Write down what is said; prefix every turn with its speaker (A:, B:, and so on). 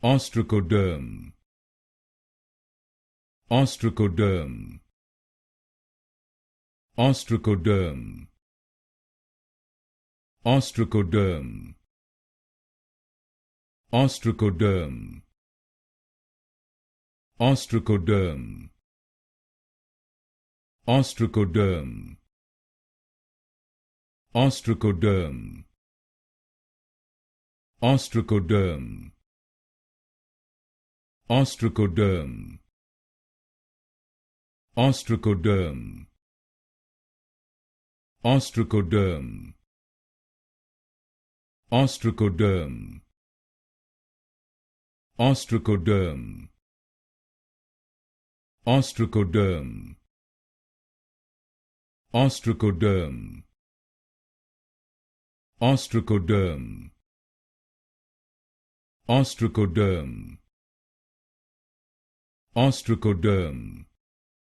A: Ostracoderm. Ostracoderm. Ostracoderm. Ostracoderm. Ostracoderm. Ostracoderm. Ostracoderm. Ostracoderm. Ostracoderm. Ostracoderm. Ostracoderm. Ostracoderm. Ostracoderm. Ostracoderm. Ostracoderm. Ostracoderm. Ostracoderm. Ostracoderm. Ostracoderm.